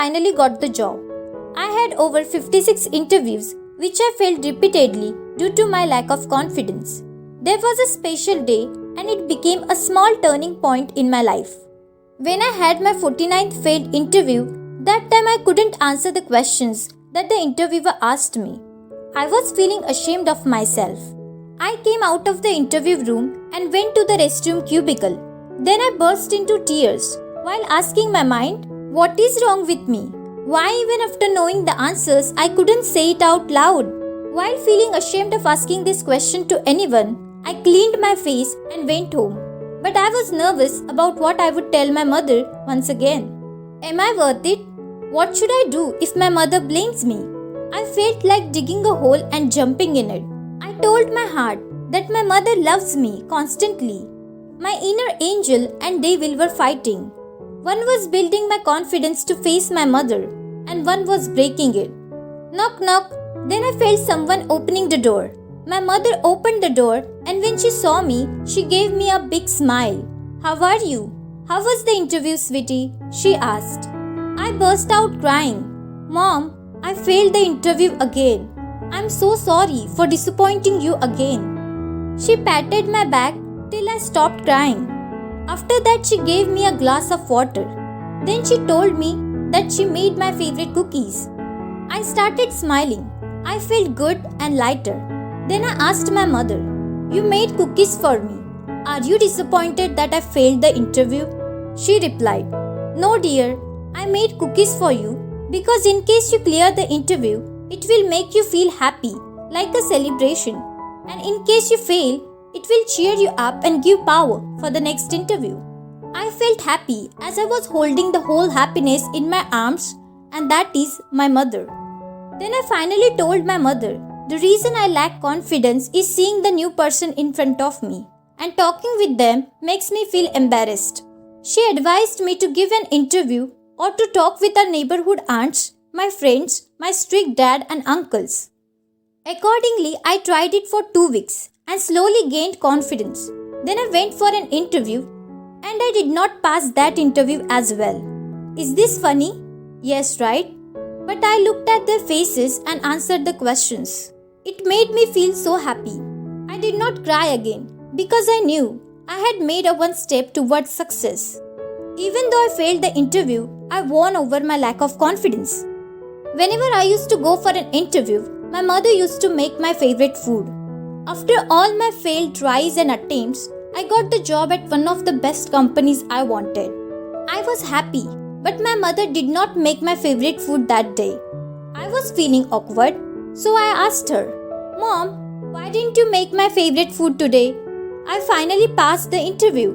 finally got the job. I had over 56 interviews, which I failed repeatedly due to my lack of confidence. There was a special day, and it became a small turning point in my life. When I had my 49th failed interview, that time I couldn't answer the questions that the interviewer asked me. I was feeling ashamed of myself. I came out of the interview room and went to the restroom cubicle. Then I burst into tears while asking my mind, what is wrong with me? Why even after knowing the answers I couldn't say it out loud? While feeling ashamed of asking this question to anyone, I cleaned my face and went home. But I was nervous about what I would tell my mother once again. Am I worth it? What should I do if my mother blames me? I felt like digging a hole and jumping in it. I told my heart that my mother loves me constantly. My inner angel and devil were fighting. One was building my confidence to face my mother, and one was breaking it. Knock, knock. Then I felt someone opening the door. My mother opened the door, and when she saw me, she gave me a big smile. How are you? How was the interview, sweetie? She asked. I burst out crying. Mom, I failed the interview again. I'm so sorry for disappointing you again. She patted my back till I stopped crying. After that, she gave me a glass of water. Then she told me that she made my favorite cookies. I started smiling. I felt good and lighter. Then I asked my mother, you made cookies for me. Are you disappointed that I failed the interview? She replied, no dear, I made cookies for you because in case you clear the interview, it will make you feel happy, like a celebration. And in case you fail, it will cheer you up and give power for the next interview. I felt happy as I was holding the whole happiness in my arms, and that is my mother. Then I finally told my mother, the reason I lack confidence is seeing the new person in front of me, and talking with them makes me feel embarrassed. She advised me to give an interview or to talk with our neighborhood aunts, my friends, my strict dad and uncles. Accordingly, I tried it for 2 weeks and slowly gained confidence. Then I went for an interview and I did not pass that interview as well. Is this funny? Yes, right? But I looked at their faces and answered the questions. It made me feel so happy. I did not cry again because I knew I had made a one step towards success. Even though I failed the interview, I won over my lack of confidence. Whenever I used to go for an interview, my mother used to make my favorite food. After all my failed tries and attempts, I got the job at one of the best companies I wanted. I was happy, but my mother did not make my favorite food that day. I was feeling awkward, so I asked her, Mom, why didn't you make my favorite food today? I finally passed the interview.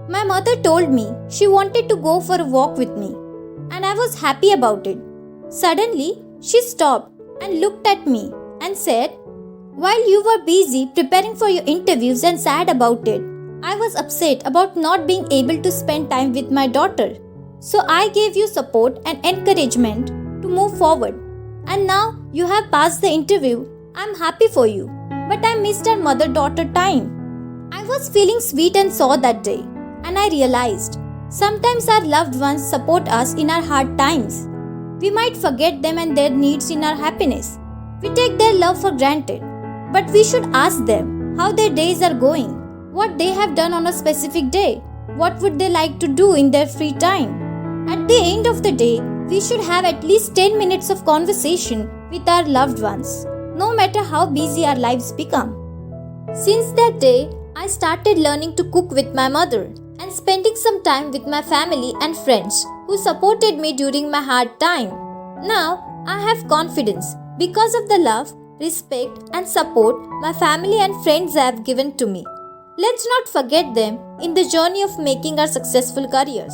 My mother told me she wanted to go for a walk with me, and I was happy about it. Suddenly, she stopped and looked at me and said, while you were busy preparing for your interviews and sad about it, I was upset about not being able to spend time with my daughter. So I gave you support and encouragement to move forward. And now you have passed the interview. I'm happy for you. But I missed our mother-daughter time. I was feeling sweet and sour that day. And I realized, sometimes our loved ones support us in our hard times. We might forget them and their needs in our happiness. We take their love for granted. But we should ask them how their days are going, what they have done on a specific day, what would they like to do in their free time. At the end of the day, we should have at least 10 minutes of conversation with our loved ones, no matter how busy our lives become. Since that day, I started learning to cook with my mother and spending some time with my family and friends who supported me during my hard time. Now, I have confidence because of the love, respect and support my family and friends have given to me. Let's not forget them in the journey of making our successful careers.